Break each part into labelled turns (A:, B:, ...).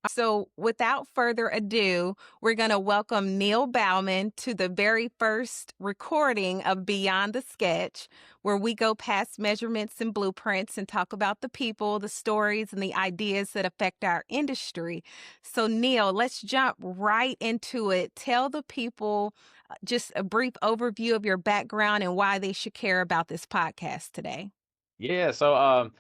A: So, without further ado, we're going to welcome Neil Baumann to the very first recording of Beyond the Sketch, where we go past measurements and blueprints and talk about the people, the stories, and the ideas that affect our industry. So, Neil, let's jump right into it. Tell the people just a brief overview of your background and why they should care about this podcast today.
B: Yeah, so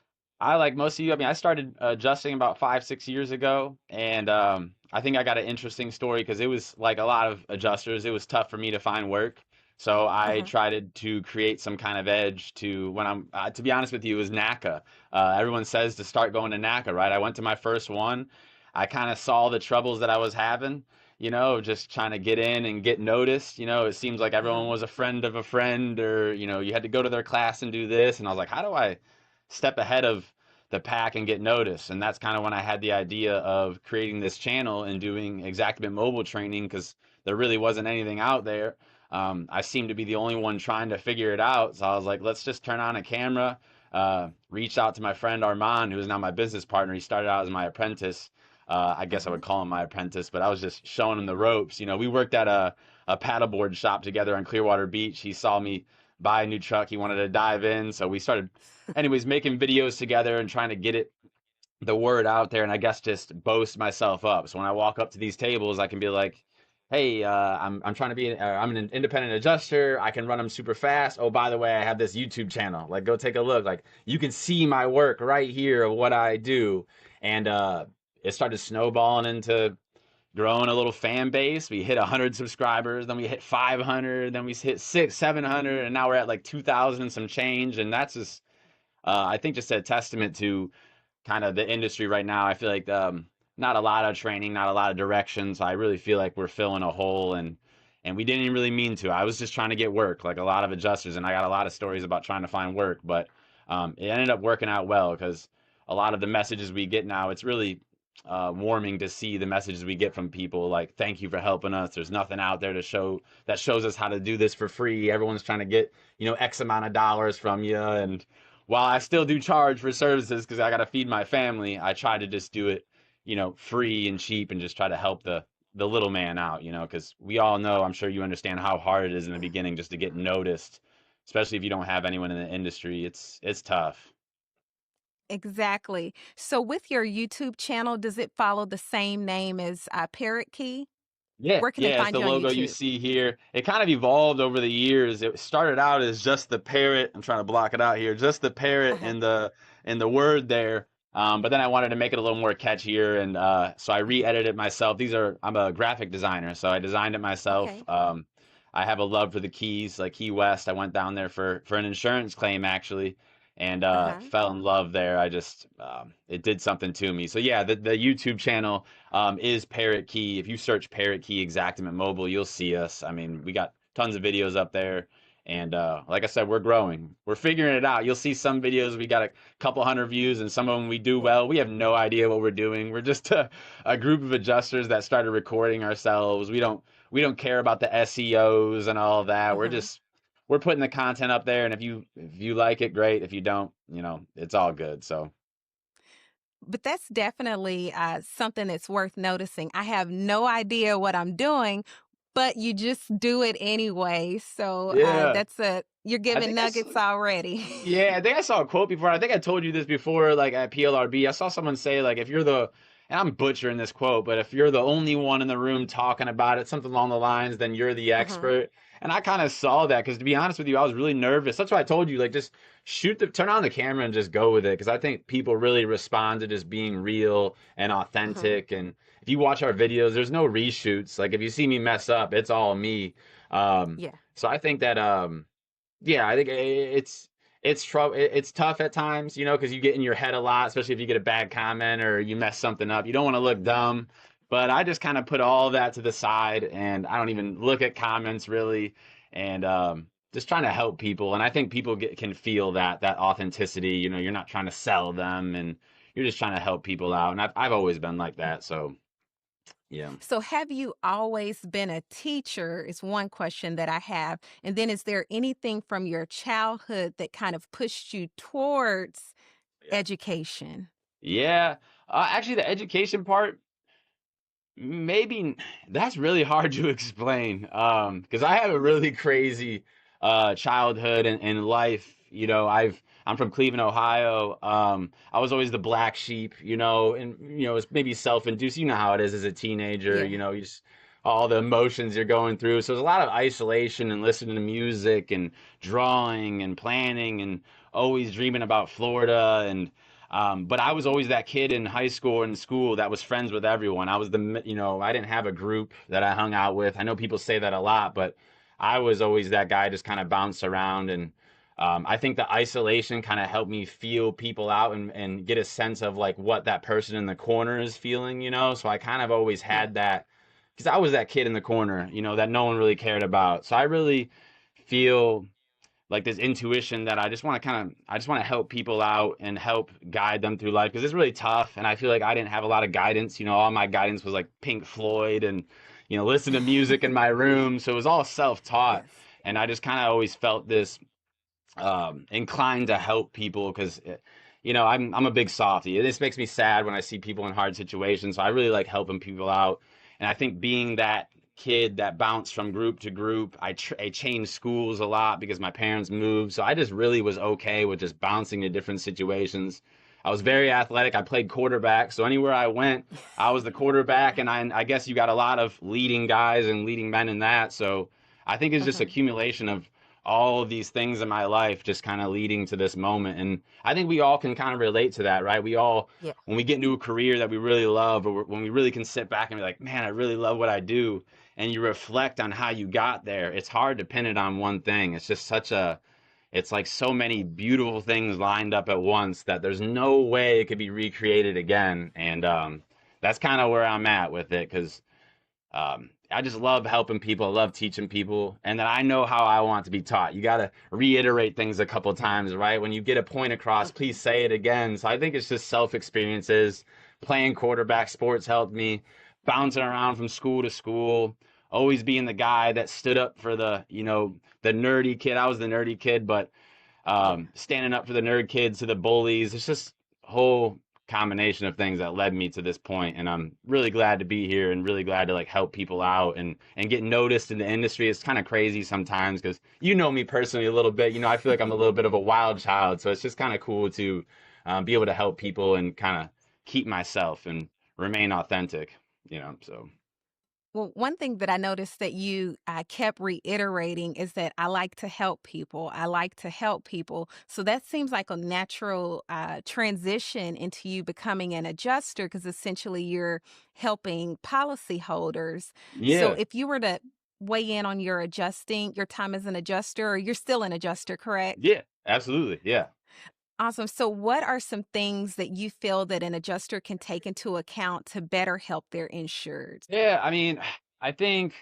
B: I like most of you. I mean, I started adjusting about 5, 6 years ago, and I think I got an interesting story because it was like a lot of adjusters. It was tough for me to find work, so I
A: Uh-huh.
B: tried to create some kind of edge to when I'm. To be honest with you, it was NACA. Everyone says to start going to NACA, right? I went to my first one. I kind of saw the troubles that I was having. Just trying to get in and get noticed. It seems like everyone
A: Uh-huh.
B: was a friend of a friend, or, you had to go to their class and do this. And I was like, how do I step ahead of the pack and get noticed? And that's kind of when I had the idea of creating this channel and doing Exactament mobile training because there really wasn't anything out there. I seemed to be the only one trying to figure it out. So I was like, let's just turn on a camera. Reached out to my friend Armand, who is now my business partner. He started out as my apprentice. I guess I
A: Uh-huh.
B: would call him my apprentice, but I was just showing him the ropes. We worked at a paddleboard shop together on Clearwater Beach. He saw me buy a new truck. He wanted to dive in. So we started, anyways, making videos together and trying to get the word out there. And I guess just boast myself up. So when I walk up to these tables, I can be like, hey, I'm trying to be, I'm an independent adjuster. I can run them super fast. Oh, by the way, I have this YouTube channel. Like, go take a look. Like, you can see my work right here of what I do. And it started snowballing into growing a little fan base. We hit 100 subscribers, then we hit 500, then we hit 700, and now we're at like 2,000 and some change. And that's just, I think, just a testament to kind of the industry right now. I feel like not a lot of training, not a lot of direction. So I really feel like we're filling a hole, and we didn't even really mean to. I was just trying to get work, like a lot of adjusters, and I got a lot of stories about trying to find work, but it ended up working out well because a lot of the messages we get now, it's really warming to see the messages we get from people like, thank you for helping us. There's nothing out there to show that shows us how to do this for free. Everyone's trying to get, X amount of dollars from you. And while I still do charge for services because I got to feed my family, I try to just do it, free and cheap, and just try to help the little man out, because we all know, I'm sure you understand how hard it is in the beginning just to get noticed, especially if you don't have anyone in the industry. It's tough.
A: Exactly. So with your YouTube channel, does it follow the same name as Parrot Key?
B: Yeah,
A: Where can they
B: yeah, it's
A: find
B: the
A: you on
B: logo you
A: YouTube?
B: see here. It kind of evolved over the years. It started out as just the parrot. I'm trying to block it out here, just the parrot
A: Uh-huh.
B: and the word there. But then I wanted to make it a little more catchier, and so I
A: Uh-huh.
B: re-edited myself. I'm a graphic designer, so I designed it myself.
A: Okay.
B: I have a love for the Keys, like Key West. I went down there for an insurance claim actually, and
A: Uh-huh.
B: fell in love there. I just it did something to me. So yeah, the YouTube channel is Parrot Key. If you search Parrot Key Exactament Mobile, you'll see us. I mean, we got tons of videos up there. And like I said, we're growing. We're figuring it out. You'll see some videos we got a couple hundred views, and some of them we do
A: Yeah.
B: well. We have no idea what we're doing. We're just a group of adjusters that started recording ourselves. We don't care about the SEOs and all of that. We're
A: Uh-huh.
B: just we're putting the content up there, and if you like it, great. If you don't, it's all good. So
A: But that's definitely something that's worth noticing. I have no idea what I'm doing, but you just do it anyway. So
B: yeah,
A: you're
B: I
A: giving
B: think I saw.
A: nuggets already.
B: Yeah, I think I saw a quote before. I think I told you this before, like at PLRB. I saw someone say, like, if you're and I'm butchering this quote, but if you're the only one in the room talking about it, something along the lines, then you're the
A: Uh-huh.
B: expert. And I kind of saw that because, to be honest with you, I was really nervous. That's why I told you, like, just turn on the camera and just go with it. Because I think people really respond to just being real and
A: Uh-huh.
B: authentic. And if you watch our videos, there's no reshoots. Like, if you see me mess up, it's all me.
A: Yeah.
B: So I think that, yeah, I think it's trouble. It's tough at times, because you get in your head a lot, especially if you get a bad comment or you mess something up. You don't want to look dumb, but I just kind of put all that to the side, and I don't even look at comments really, and just trying to help people. And I think people can feel that authenticity. You're not trying to sell them, and you're just trying to help people out. And I've always been like that. So yeah.
A: So, have you always been a teacher? Is one question that I have. And then, is there anything from your childhood that kind of pushed you towards education?
B: Yeah, actually, the education part. Maybe that's really hard to explain. Because I have a really crazy childhood and life. I'm from Cleveland, Ohio. I was always the black sheep, and it's maybe self-induced. You know how it is as a teenager,
A: Yeah.
B: you just all the emotions you're going through. So there's a lot of isolation and listening to music and drawing and planning and always dreaming about Florida and but I was always that kid in high school and school that was friends with everyone. I didn't have a group that I hung out with. I know people say that a lot, but I was always that guy just kind of bounced around. And I think the isolation kind of helped me feel people out and get a sense of like what that person in the corner is feeling. So I kind of always
A: Yeah.
B: had that because I was that kid in the corner, that no one really cared about. So I really feel like this intuition that I just want to help people out and help guide them through life because it's really tough and I feel like I didn't have a lot of guidance. All my guidance was like Pink Floyd and listen to music in my room, so it was all self-taught.
A: Yes.
B: And I just kind of always felt this inclined to help people because I'm a big softie. This makes me sad when I see people in hard situations. So I really like helping people out, and I think being that kid that bounced from group to group, I changed schools a lot because my parents moved. So I just really was okay with just bouncing to different situations. I was very athletic. I played quarterback, so anywhere I went, I was the quarterback, and I guess you got a lot of leading guys and leading men in that. So I think it's just
A: Hmm.
B: accumulation of all of these things in my life just kind of leading to this moment. And I think we all can kind of relate to that, right? We all,
A: Yeah.
B: when we get into a career that we really love, or when we really can sit back and be like, man, I really love what I do, and you reflect on how you got there, it's hard to pin it on one thing. It's like so many beautiful things lined up at once that there's no way it could be recreated again. And that's kind of where I'm at with it because I just love helping people. I love teaching people, and that I know how I want to be taught. You got to reiterate things a couple times, right? When you get a point across,
A: Hmm.
B: please say it again. So I think it's just self experiences. Playing quarterback sports helped me. Bouncing around from school to school, always being the guy that stood up for the nerdy kid. I was the nerdy kid, but
A: Yeah.
B: standing up for the nerd kids to the bullies. It's just a whole combination of things that led me to this point, and I'm really glad to be here and really glad to like help people out and get noticed in the industry. It's kind of crazy sometimes because me personally a little bit. I feel like I'm a little bit of a wild child, so it's just kind of cool to be able to help people and kind of keep myself and remain authentic. So
A: Well, one thing that I noticed that you kept reiterating is that I like to help people. I like to help people. So that seems like a natural transition into you becoming an adjuster because essentially you're helping policyholders. So
B: yeah,
A: if you were to weigh in on your time as an adjuster, or you're still an adjuster, correct?
B: yeah, absolutely, yeah,
A: Awesome. So what are some things that you feel that an adjuster can take into account to better help their insured?
B: yeah. I mean, I think.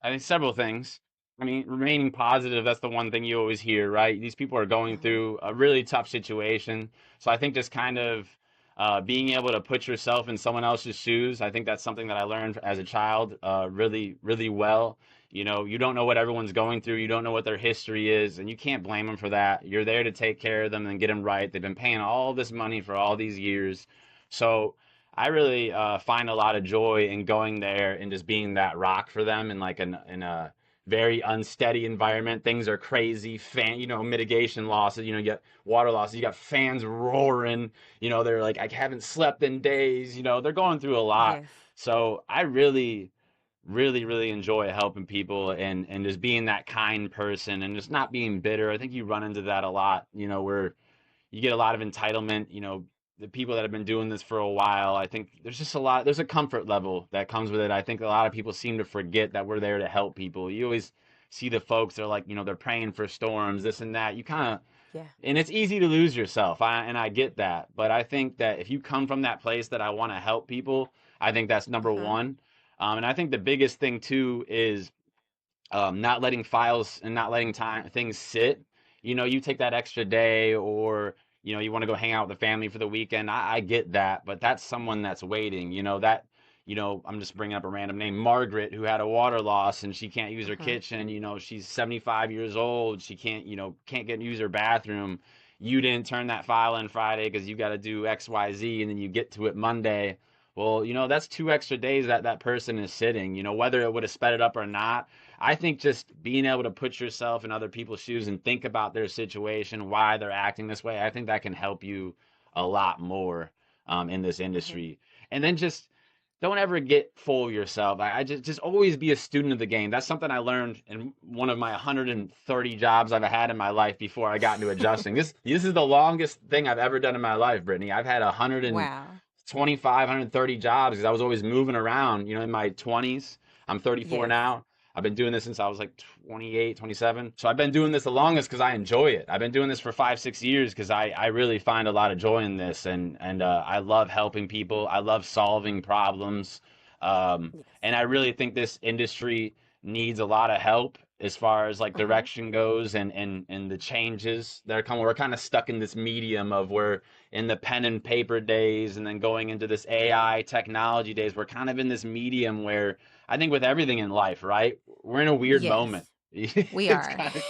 B: I think several things. I mean, remaining positive, that's the one thing you always hear, right? These people are going
A: Hmm.
B: through a really tough situation. So I think just kind of being able to put yourself in someone else's shoes, I think that's something that I learned as a child really, really well. You don't know what everyone's going through. You don't know what their history is, and you can't blame them for that. You're there to take care of them and get them right. They've been paying all this money for all these years. So I really find a lot of joy in going there and just being that rock for them in like in a very unsteady environment. Things are crazy. Mitigation losses. You get water losses. You got fans roaring. They're like, I haven't slept in days. They're going through a lot.
A: Yes.
B: So I really, really, really enjoy helping people and just being that kind person and just not being bitter. I think you run into that a lot. Where you get a lot of entitlement. The people that have been doing this for a while, I think there's a comfort level that comes with it. I think a lot of people seem to forget that we're there to help people. You always see the folks, they're like, they're praying for storms, this and that. You kind of,
A: Yeah.
B: and it's easy to lose yourself. And I get that. But I think that if you come from that place that I want to help people, I think that's number
A: Uh-huh.
B: one. And I think the biggest thing too is not letting files and not letting time things sit. You take that extra day, or you want to go hang out with the family for the weekend. I get that, but that's someone that's waiting. I'm just bringing up a random name, Margaret, who had a water loss and she can't use her
A: Uh-huh.
B: kitchen. She's 75 years old. She can't get use her bathroom. You didn't turn that file in Friday because you got to do X, Y, Z, and then you get to it Monday. Well, that's 2 extra days that that person is sitting, whether it would have sped it up or not. I think just being able to put yourself in other people's shoes and think about their situation, why they're acting this way, I think that can help you a lot more in this
A: Hmm.
B: industry. And then just don't ever get full of yourself. I just always be a student of the game. That's something I learned in one of my 130 jobs I've had in my life before I got into adjusting. This is the longest thing I've ever done in my life, Brittany. I've had
A: Wow.
B: 125, 130 jobs because I was always moving around, in my 20s. I'm 34
A: Yes.
B: now. I've been doing this since I was like 28, 27. So I've been doing this the longest because I enjoy it. I've been doing this for 5, 6 years because I really find a lot of joy in this, and I love helping people. I love solving problems,
A: Yes.
B: and I really think this industry needs a lot of help as far as like
A: Hmm.
B: direction goes and the changes that are coming. We're kind of stuck in this medium of where in the pen and paper days and then going into this AI technology days, we're kind of in this medium where I think with everything in life, right? We're in a weird
A: Yes,
B: moment.
A: we
B: It's
A: are.
B: kind of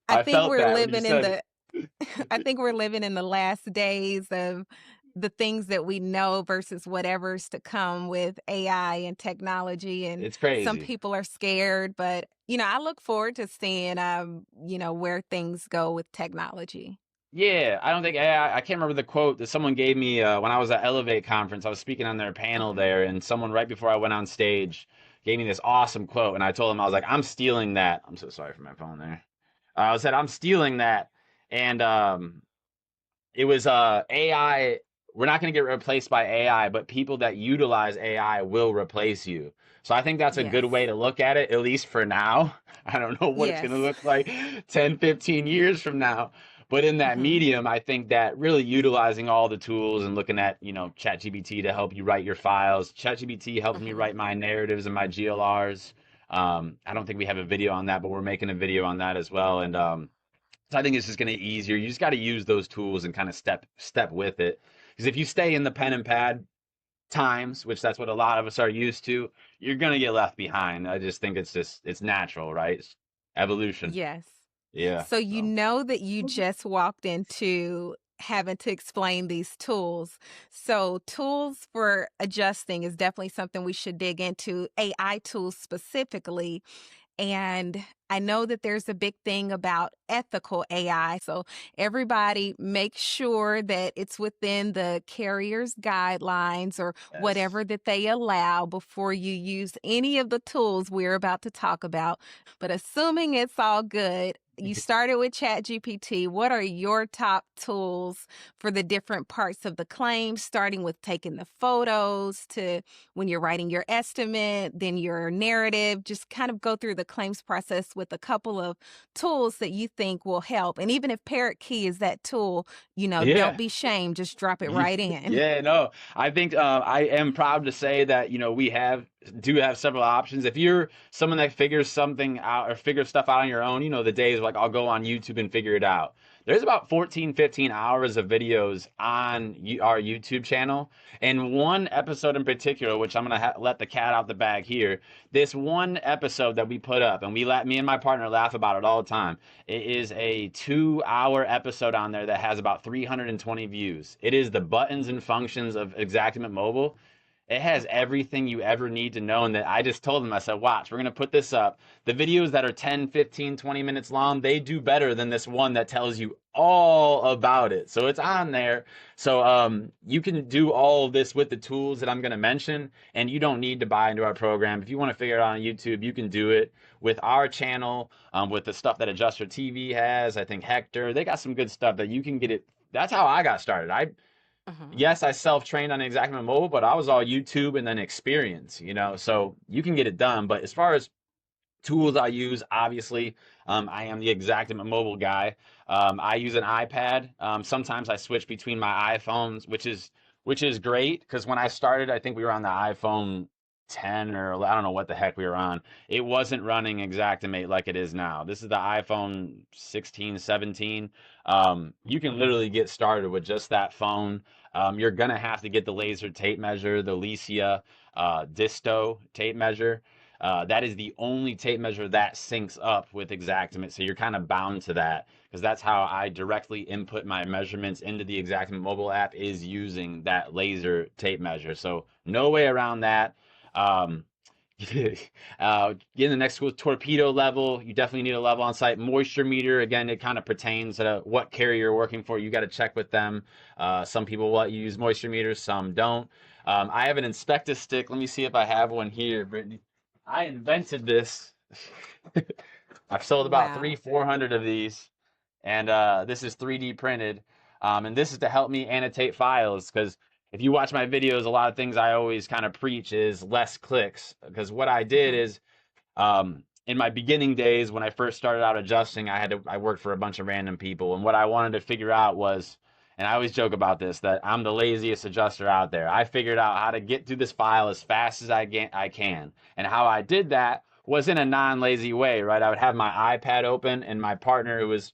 A: I
B: I
A: think
B: felt
A: we're
B: that when you
A: living in
B: said
A: the
B: it.
A: I think we're living in the last days of the things that we know versus whatever's to come with AI and technology. And
B: It's
A: some
B: crazy.
A: people are scared, but I look forward to seeing where things go with technology.
B: Yeah, I don't think I can't remember the quote that someone gave me when I was at Elevate conference. I was speaking on their panel
A: Hmm.
B: there, and someone right before I went on stage gave me this awesome quote, and I told him I was like, "I'm stealing that." I'm so sorry for my phone there. I said, "I'm stealing that," and it was AI. We're not going to get replaced by AI, but people that utilize AI will replace you. So I think that's a good
A: Yes.
B: way to look at it, at least for now. I don't know what it's going to
A: Yes.
B: look like 10, 15 years from now. But in that
A: Hmm.
B: medium, I think that really utilizing all the tools and looking at, ChatGPT to help you write your files. ChatGPT helps me
A: Hmm.
B: write my narratives and my GLRs. I don't think we have a video on that, but we're making a video on that as well. And so I think it's just going to be easier. You just got to use those tools and kind of step with it. Because if you stay in the pen and pad times, which that's what a lot of us are used to, you're going to get left behind. I just think it's natural, right? It's evolution.
A: Yes.
B: Yeah.
A: So you
B: So
A: know that you just walked into having to explain these tools. So tools for adjusting is definitely something we should dig into, AI tools specifically. And I know that there's a big thing about ethical AI. So everybody make sure that it's within the carrier's guidelines or
B: yes.
A: whatever that they allow before you use any of the tools we're about to talk about. But assuming it's all good, you started with ChatGPT. What are your top tools for the different parts of the claim, starting with taking the photos to when you're writing your estimate, then your narrative? Just kind of go through the claims process with a couple of tools that you think will help. And even if Parrot Key is that tool, don't
B: Yeah.
A: be shamed, just drop it right in.
B: Yeah, no, I think I am proud to say that we do have several options. If you're someone that figures something out or figures stuff out on your own, the days like I'll go on YouTube and figure it out. There's about 14, 15 hours of videos on our YouTube channel, and one episode in particular, which I'm gonna let the cat out the bag here. This one episode that we put up, and me and my partner laugh about it all the time. It is a 2 hour episode on there that has about 320 views. It is the buttons and functions of Xactimate Mobile. It has everything you ever need to know. And that I just told them, I said, watch, we're going to put this up. The videos that are 10, 15, 20 minutes long, they do better than this one that tells you all about it. So it's on there. So you can do all of this with the tools that I'm going to mention, and you don't need to buy into our program. If you want to figure it out on YouTube, you can do it with our channel, with the stuff that Adjuster TV has. I think Hector, they got some good stuff that you can get it. That's how I got started.
A: Mhm.
B: Yes, I self-trained on Xactimate Mobile, but I was all YouTube and then experience, so you can get it done. But as far as tools I use, obviously, I am the Xactimate Mobile guy. I use an iPad. Sometimes I switch between my iPhones, which is great because when I started, I think we were on the iPhone 10 or I don't know what the heck we were on. It wasn't running Xactimate like it is now. This is the iPhone 16, 17. You can literally get started with just that phone. You're gonna have to get the laser tape measure, the Licia Disto tape measure. That is the only tape measure that syncs up with Xactimate. So you're kind of bound to that because that's how I directly input my measurements into the Xactimate mobile app is using that laser tape measure. So no way around that. Um, in the next school, torpedo level, you definitely need a level on site. Moisture meter, again, it kind of pertains to what carrier you're working for. You got to check with them. Some people will use moisture meters, some don't. I have an inspector stick. Let me see if I have one here, Brittany. I invented this. I've sold about
A: Wow.
B: three, 400 of these, and this is 3D printed. And this is to help me annotate files because if you watch my videos, a lot of things I always kind of preach is less clicks. Because what I did
A: Hmm.
B: is in my beginning days when I first started out adjusting, I worked for a bunch of random people, and what I wanted to figure out was, and I always joke about this, that I'm the laziest adjuster out there. I figured out how to get through this file as fast as I can, and how I did that was in a non-lazy way, right? I would have my iPad open, and my partner, who was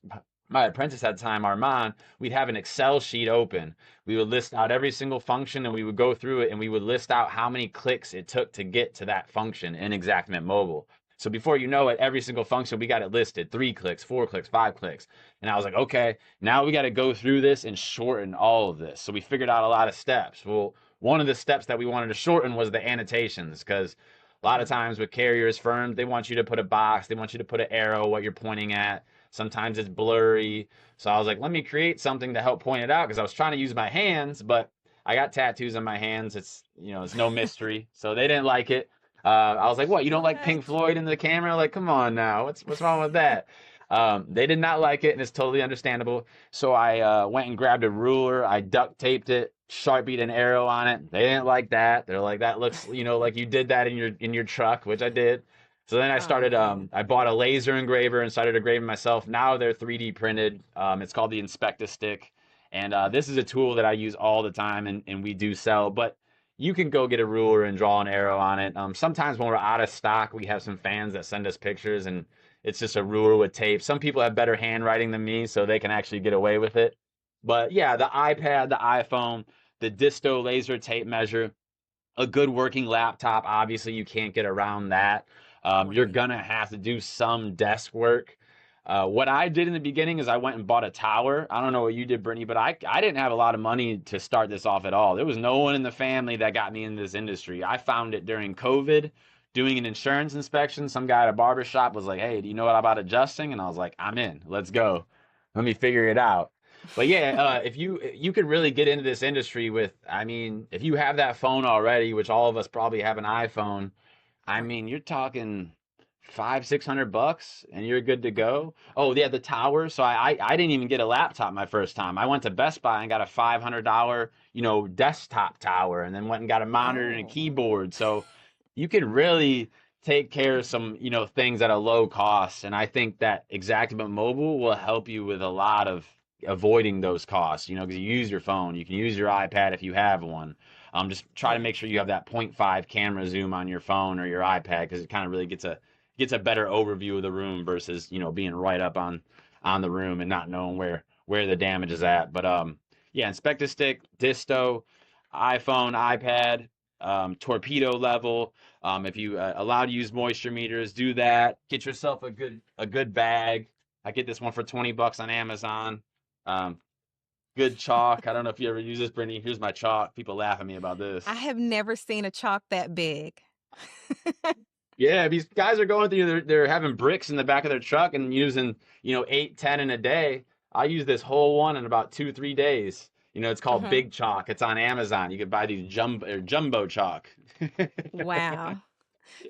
B: my apprentice at the time, Armand, we'd have an Excel sheet open. We would list out every single function and we would go through it and we would list out how many clicks it took to get to that function in Xactimate Mobile. So before you know it, every single function we got it listed 3 clicks, 4 clicks, 5 clicks. And I was like, okay, now we got to go through this and shorten all of this. So we figured out a lot of steps. Well, one of the steps that we wanted to shorten was the annotations because a lot of times with carriers, firms, they want you to put a box, they want you to put an arrow, what you're pointing at. Sometimes it's blurry. So I was like, let me create something to help point it out because I was trying to use my hands, but I got tattoos on my hands. It's no mystery. So they didn't like it. I was like, what? You don't like Pink
A: What?
B: Floyd in the camera? Like, come on now. What's wrong with that? They did not like it, and it's totally understandable. So I went and grabbed a ruler. I duct taped it, sharpied an arrow on it. They didn't like that. They're like, that looks, like you did that in your truck, which I did. So then I
A: Oh
B: started.
A: man.
B: I bought a laser engraver and started engraving myself. Now they're 3D printed. It's called the Inspecta Stick, and this is a tool that I use all the time, and we do sell. But you can go get a ruler and draw an arrow on it. Sometimes when we're out of stock, we have some fans that send us pictures, and it's just a ruler with tape. Some people have better handwriting than me, so they can actually get away with it. But yeah, the iPad, the iPhone, the Disto laser tape measure, a good working laptop. Obviously, you can't get around that. You're
A: Right.
B: gonna have to do some desk work. What I did in the beginning is I went and bought a tower. I don't know what you did, Brittany, but I didn't have a lot of money to start this off at all. There was no one in the family that got me in this industry. I found it during COVID, doing an insurance inspection. Some guy at a barber shop was like, "Hey, do you know what about adjusting?" And I was like, "I'm in. Let's go. Let me figure it out." But yeah, if you could really get into this industry with, I mean, if you have that phone already, which all of us probably have an iPhone, I
A: Right.
B: mean, you're talking 500-600 bucks and you're good to
A: Hmm.
B: go. Oh yeah, the tower. So I didn't even get a laptop my first time. I went to Best Buy and got a $500 desktop tower, and then went and got a monitor and a
A: Oh.
B: keyboard. So you can really take care of some things at a low cost, and I think that Xactimate Mobile will help you with a lot of avoiding those costs. Because you use your phone, you can use your iPad if you have one. Just try to make
A: Yes.
B: sure you have that point 0.5 camera zoom on your phone or your iPad because it kind of really gets a better overview of the room versus being right up on the room and not knowing where the damage is at. But yeah, Inspector Stick, Disto, iPhone, iPad, torpedo level. If you allowed to use moisture meters, do that. Get yourself a good bag. I get this one for 20 bucks on Amazon. Um, Good chalk. I don't know if you ever use this, Brittany. Here's my chalk. People laugh at me about
A: I
B: this.
A: have never seen a chalk that big.
B: Yeah, these guys are going through. They're having bricks in the back of their truck and using 8, 10 in a day. I use this whole one in about 2, 3 days. It's called
A: Hmm.
B: Big Chalk. It's on Amazon. You could buy these jumbo chalk.
A: Wow.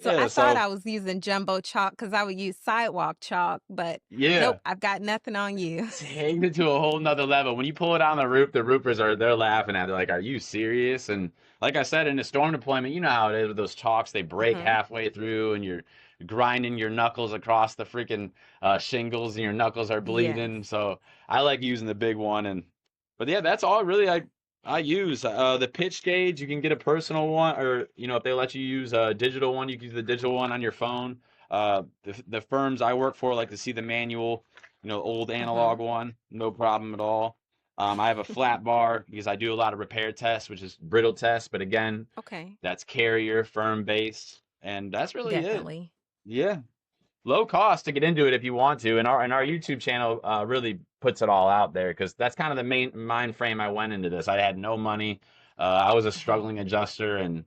A: So I
B: Yeah.
A: thought
B: So
A: I was using jumbo chalk because I would use sidewalk chalk, but nope,
B: yeah.
A: I've got nothing on you.
B: Take it to a whole nother level. When you pull it on the roof, the roofers they're laughing at it. They're like, "Are you serious?" And like I said, in a storm deployment, you know how it is with those chalks. They break
A: Hmm.
B: halfway through, and you're grinding your knuckles across the freaking shingles, and your knuckles are
A: Yes.
B: bleeding. So I like using the big one. But yeah, that's all really I use. The pitch gauge, you can get a personal one, or if they let you use a digital one, you can use the digital one on your phone. The firms I work for like to see the manual, old
A: Hmm.
B: analog one, no problem at all. I have a flat bar because I do a lot of repair tests, which is brittle tests, but again,
A: Okay.
B: that's carrier firm based. and that's really it.
A: Definitely.
B: Yeah, low cost to get into it if you want to, and our YouTube channel really puts it all out there because that's kind of the main mind frame I went into this. I had no money. I was a
A: Uh-huh.
B: struggling adjuster, and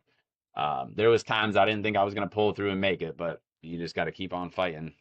B: there was times I didn't think I was going to pull through and make it, but you just got to keep on fighting.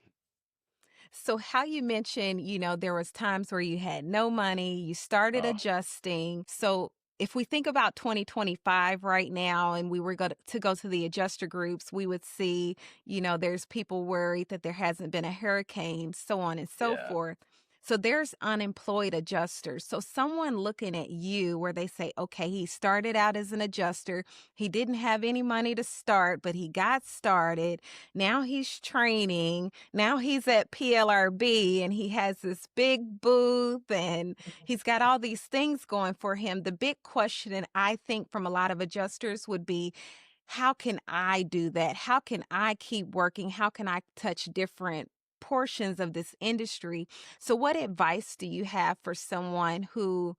A: So how you mentioned, there was times where you had no money, you started
B: Oh,
A: adjusting. So if we think about 2025 right now and we were to go to the adjuster groups, we would see, there's people worried that there hasn't been a hurricane, so on and so
B: yeah.
A: forth. So there's unemployed adjusters. So someone looking at you where they say, okay, he started out as an adjuster. He didn't have any money to start, but he got started. Now he's training. Now he's at PLRB and he has this big booth and he's got all these things going for him. The big question, and I think from a lot of adjusters, would be how can I do that? How can I keep working? How can I touch different portions of this industry? So, what advice do you have for someone who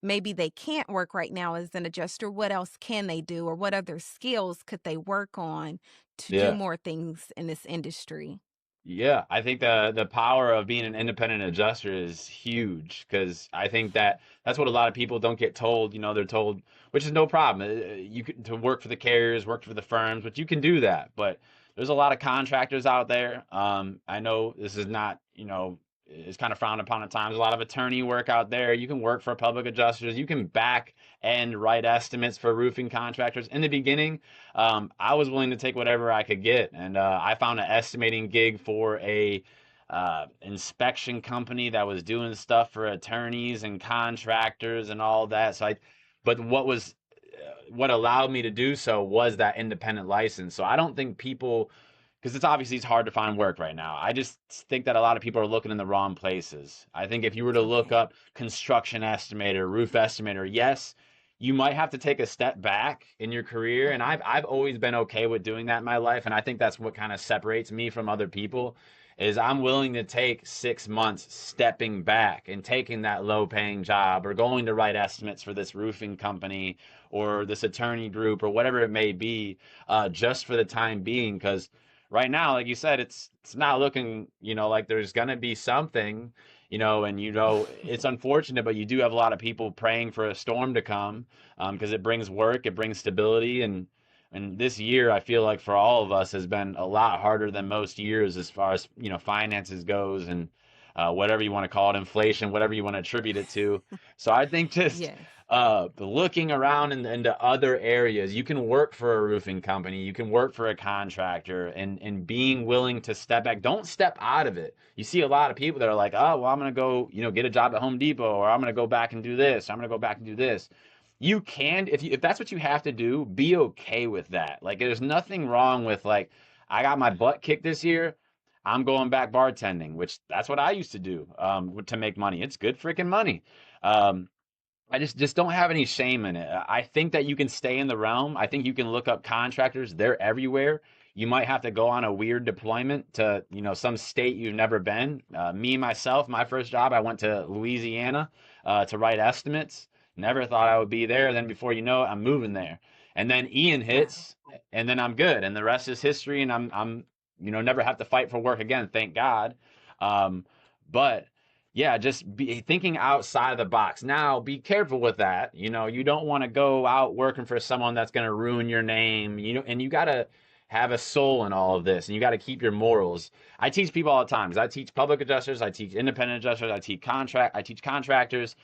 A: maybe they can't work right now as an adjuster? What else can they do, or what other skills could they work on to do
B: Yeah.
A: more things in this industry?
B: Yeah, I think the power of being an independent adjuster is huge because I think that that's what a lot of people don't get told. They're told, which is no problem. You can to work for the carriers, work for the firms, but you can do that. But there's a lot of contractors out there. I know this is not, it's kind of frowned upon at times. A lot of attorney work out there. You can work for public adjusters. You can back and write estimates for roofing contractors. In the beginning, I was willing to take whatever I could get, and I found an estimating gig for a inspection company that was doing stuff for attorneys and contractors and all that. But what allowed me to do so was that independent license. So I don't think people, because it's hard to find work right now. I just think that a lot of people are looking in the wrong places. I think if you were to look
A: Okay.
B: up construction estimator, roof estimator, yes, you might have to take a step back in your career, and
A: Uh-huh.
B: I've always been okay with doing that in my life, and I think that's what kind of separates me from other people is I'm willing to take 6 months stepping back and taking that low paying job or going to write estimates for this roofing company or this attorney group or whatever it may be, just for the time being. Because right now, like you said, it's not looking, like there's gonna be something, and it's unfortunate, but you do have a lot of people praying for a storm to come, because it brings work, it brings stability, and this year I feel like for all of us has been a lot harder than most years as far as finances goes, and whatever you want to call it, inflation, whatever you want to attribute it to. So I think just
A: Yes.
B: looking around into other areas, you can work for a roofing company, you can work for a contractor, and being willing to step back. Don't step out of it. You see a lot of people that are like, oh, well, I'm gonna go, get a job at Home Depot, or I'm gonna go back and do this, I'm gonna go back and do this. You can, if that's what you have to do, be okay with that. Like, there's nothing wrong with, like, I got my butt kicked this year, I'm going back bartending, which that's what I used to do, to make money. It's good freaking money. Um, I just don't have any shame in it. I think that you can stay in the realm. I think you can look up contractors. They're everywhere. You might have to go on a weird deployment to, some state you've never been. Me, myself, my first job, I went to Louisiana, to write estimates. Never thought I would be there. Then before you know it, I'm moving there. And then Ian
A: Wow.
B: hits, and then I'm good. And the rest is history. And I'm, never have to fight for work again. Thank God. But yeah, just be thinking outside of the box. Now, be careful with that. You don't want to go out working for someone that's going to ruin your name. And you got to have a soul in all of this, and you got to keep your morals. I teach people all the time. 'Cause I teach public adjusters, I teach independent adjusters, I teach contractors.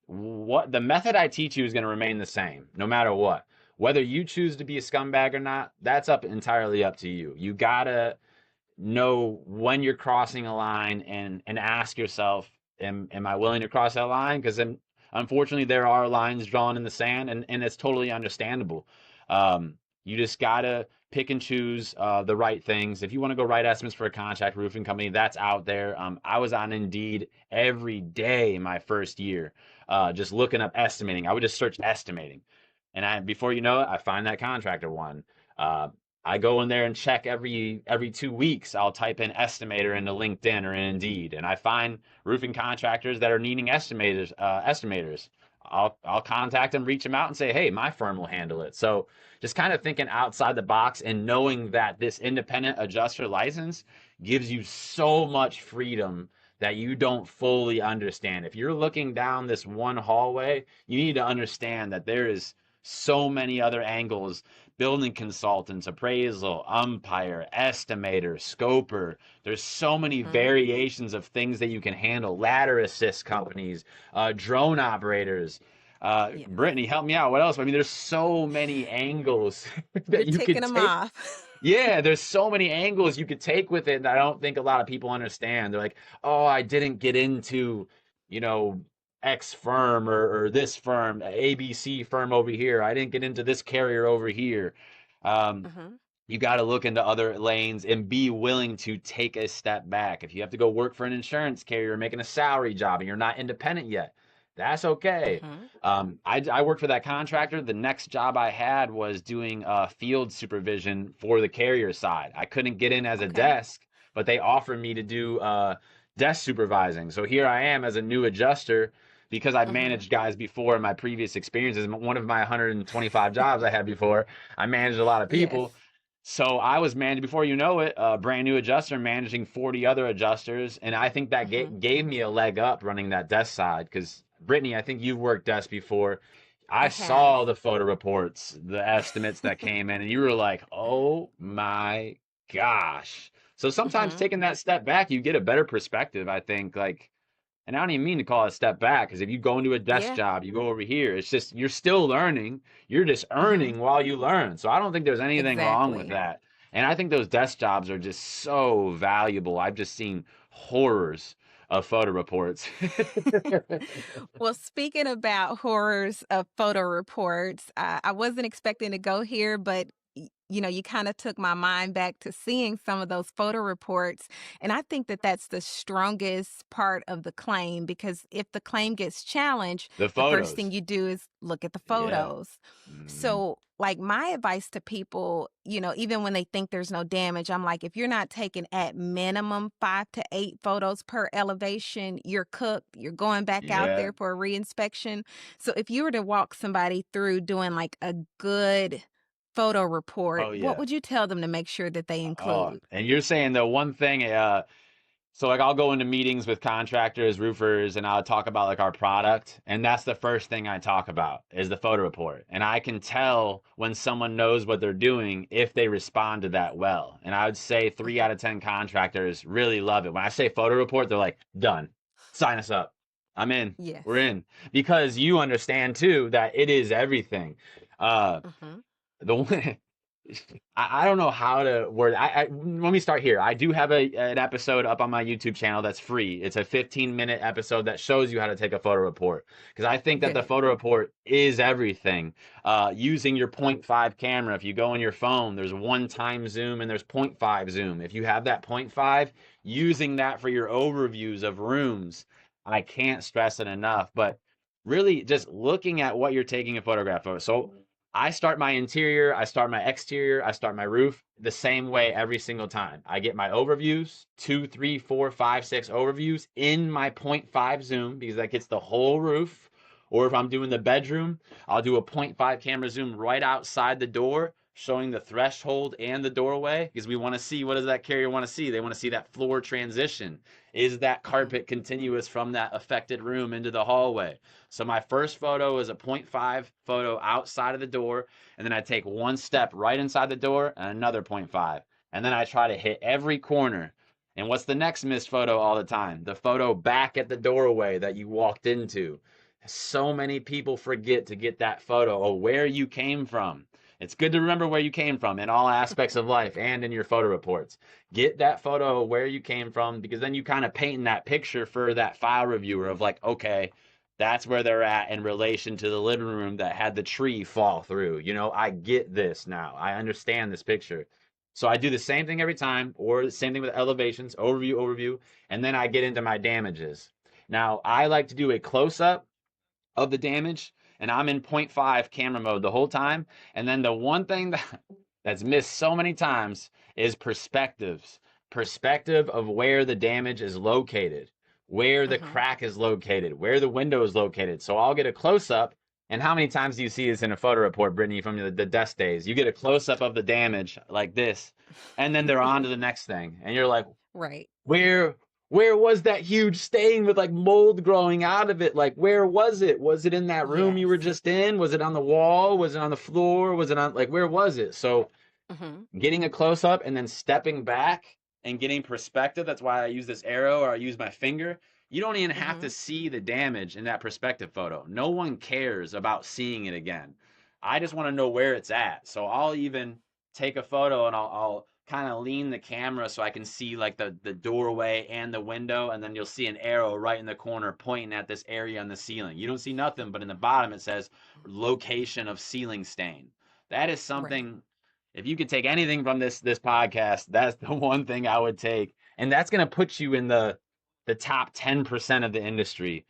B: What the method I teach you is going to remain the same, no matter what. Whether you choose to be a scumbag or not, that's up entirely up to you. You gotta know when you're crossing a line and ask yourself, am I willing to cross that line? Because then unfortunately there are lines drawn in the sand, and it's totally understandable. You just gotta pick and choose the right things. If you want to go write estimates for a contract roofing company, that's out there. I was on Indeed every day my first year, just looking up estimating. I would just search estimating, and before you know it, I find that contractor one. Uh, I go in there and check every 2 weeks. I'll type in estimator into LinkedIn or Indeed, and I find roofing contractors that are needing estimators. I'll contact them, reach them out, and say, hey, my firm will handle it. So just kind of thinking outside the box and knowing that this independent adjuster license gives you so much freedom that you don't fully understand. If you're looking down this one hallway, you need to understand that there is so many other angles: building consultants, appraisal, umpire, estimator, scoper. There's so many
A: Mm-hmm.
B: variations of things that you can handle. Ladder assist companies, drone operators.
A: Yes.
B: Brittany, help me out. What else? I mean, there's so many angles
A: You're
B: that you
A: ticking
B: could
A: them
B: take.
A: off.
B: Yeah, there's so many angles you could take with it that I don't think a lot of people understand. They're like, oh, I didn't get into, you know, X firm or this firm, ABC firm over here. I didn't get into this carrier over here. Um,
A: Mm-hmm.
B: you got to look into other lanes and be willing to take a step back. If you have to go work for an insurance carrier making a salary job and you're not independent yet, that's okay.
A: Mm-hmm.
B: I worked for that contractor. The next job I had was doing field supervision for the carrier side. I couldn't get in as a
A: Okay.
B: desk, but they offered me to do desk supervising. So here I am as a new adjuster because I've
A: Mm-hmm.
B: managed guys before in my previous experiences. One of my 125 jobs I had before, I managed a lot of
A: Yes.
B: people. So I was managed before you know it, a brand new adjuster managing 40 other adjusters, and I think that
A: Mm-hmm.
B: gave me a leg up running that desk side because Brittany, I think you've worked desk before. I
A: I have.
B: saw the photo reports, the estimates that came in, and you were like, "Oh my gosh!" So sometimes
A: Mm-hmm.
B: taking that step back, you get a better perspective. I think, like, and I don't even mean to call it a step back because if you go into a desk
A: Yeah.
B: job, you go over here, it's just you're still learning. You're just
A: Mm-hmm.
B: earning while you learn. So I don't think there's anything wrong with
A: Exactly.
B: that. And I think those desk jobs are just so valuable. I've just seen horrors of photo reports.
A: Well, speaking about horrors of photo reports, I wasn't expecting to go here, but you kind of took my mind back to seeing some of those photo reports. And I think that that's the strongest part of the claim because if the claim gets challenged,
B: The
A: the first thing
B: photos.
A: you do is look at the
B: Yeah.
A: photos.
B: Mhm.
A: So, like, my advice to people, even when they think there's no damage, I'm like, if you're not taking at minimum 5 to 8 photos per elevation, you're cooked. You're going back out
B: Yeah.
A: there for a reinspection. So, if you were to walk somebody through doing like a good photo report,
B: Oh
A: what
B: yeah.
A: would you tell them to make sure that they
B: Oh,
A: include?
B: and you're saying the one thing, so like I'll go into meetings with contractors, roofers, and I'll talk about like our product, and that's the first thing I talk about is the photo report. And I can tell when someone knows what they're doing if they respond to that well. And I would say 3 out
A: Mhm.
B: of 10 contractors really love it. When I say photo report, they're like, "Done. Sign us up. I'm in.
A: Yes.
B: We're in." Because you understand too that it is everything. Uh
A: Hmm.
B: the one I don't know how to word. Let me start here. I do have an episode up on my YouTube channel that's free. It's a 15-minute episode that shows you how to take a photo report because I think that the
A: Good.
B: photo report is everything. Using your point 0.5 camera. If you go on your phone, there's one time zoom and there's point 0.5 zoom. If you have that point 0.5, using that for your overviews of rooms, I can't stress it enough. But really, just looking at what you're taking a photograph of. So I start my interior, I start my exterior, I start my roof the same way every single time. I get my overviews, two, three, four, five, six overviews in my point 0.5 zoom because that gets the whole roof. Or if I'm doing the bedroom, I'll do a point 0.5 camera zoom right outside the door, showing the threshold and the doorway because we want to see what does that carrier want to see? They want to see that floor transition. Is that
A: Hmm.
B: carpet continuous from that affected room into the hallway? So my first photo is a point 0.5 photo outside of the door, and then I take one step right inside the door and another point 0.5. And then I try to hit every corner. And what's the next missed photo all the time? The photo back at the doorway that you walked into. So many people forget to get that photo of where you came from. It's good to remember where you came from in all aspects of life and in your photo reports. Get that photo of where you came from because then you kind of paint that picture for that file reviewer of like, okay, that's where they're at in relation to the living room that had the tree fall through. I get this now. I understand this picture. So I do the same thing every time, or the same thing with elevations, overview, and then I get into my damages. Now, I like to do a close up of the damage, and I'm in point 0.5 camera mode the whole time. And then the one thing that's missed so many times is perspectives. Perspective of where the damage is located. where the
A: Mhm.
B: crack is located, where the window is located. So I'll get a close up. And how many times do you see this in a photo report, Brittany, from the desk days? You get a close up of the damage like this, and then they're on to the next thing. And you're like,
A: Right.
B: where where was that huge stain with like mold growing out of it? Like where was it? Was it in that room you
A: Yes.
B: were just in? Was it on the wall? Was it on the floor? Was it on like where was it? So
A: Mhm.
B: getting a close up and then stepping back and getting perspective. That's why I use this arrow or I use my finger. You don't even have to
A: Mhm.
B: see the damage in that perspective photo. No one cares about seeing it again. I just want to know where it's at. So I'll even take a photo and I'll kind of lean the camera so I can see like the doorway and the window, and then you'll see an arrow right in the corner pointing at this area on the ceiling. You don't see nothing, but in the bottom it says location of ceiling stain. That is
A: Right.
B: something, if you could take anything from this podcast, that's the one thing I would take, and that's going to put you in the top 10% of the industry.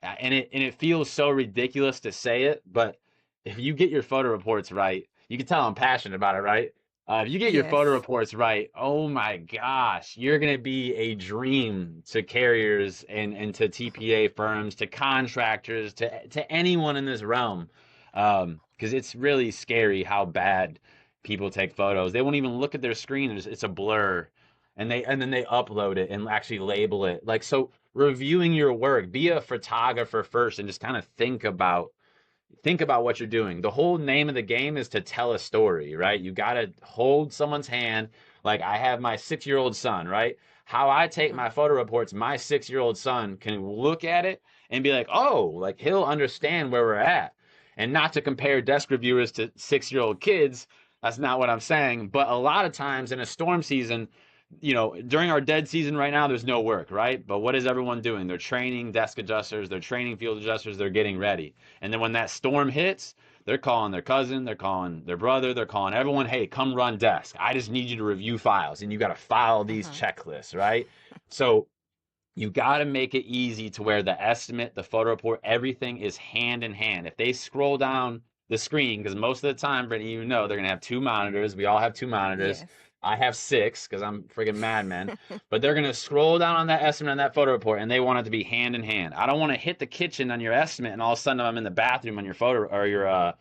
B: And it feels so ridiculous to say it, but if you get your photo reports right, you can tell I'm passionate about it, right? If you get your
A: Yes.
B: photo reports right, oh my gosh, you're going to be a dream to carriers and to TPA firms, to contractors, to anyone in this realm. Because it's really scary how bad people take photos. They won't even look at their screen. It's a blur. And then they upload it and actually label it. Like, so reviewing your work, be a photographer first and just kind of think about what you're doing. The whole name of the game is to tell a story, right? You got to hold someone's hand. Like I have my 6 year old son, right? How I take
A: Mhm.
B: my photo reports, my 6 year old son can look at it and be like, oh, like he'll understand where we're at. And not to compare desk reviewers to 6 year old kids. That's not what I'm saying. But a lot of times in a storm season, during our dead season right now, there's no work, right? But what is everyone doing? They're training desk adjusters, they're training field adjusters, they're getting ready. And then when that storm hits, they're calling their cousin, they're calling their brother, they're calling everyone, hey, come run desk. I just need you to review files. And you got to file these
A: Mhm.
B: checklists, right? So you got to make it easy to where the estimate, the photo report, everything is hand in hand. If they scroll down the screen, because most of the time, Brittany, they're going to have two monitors. We all have two monitors.
A: Yes.
B: I have six because I'm freaking madman. But they're going to scroll down on that estimate on that photo report and they want it to be hand in hand. I don't want to hit the kitchen on your estimate and all of a sudden I'm in the bathroom on your photo or your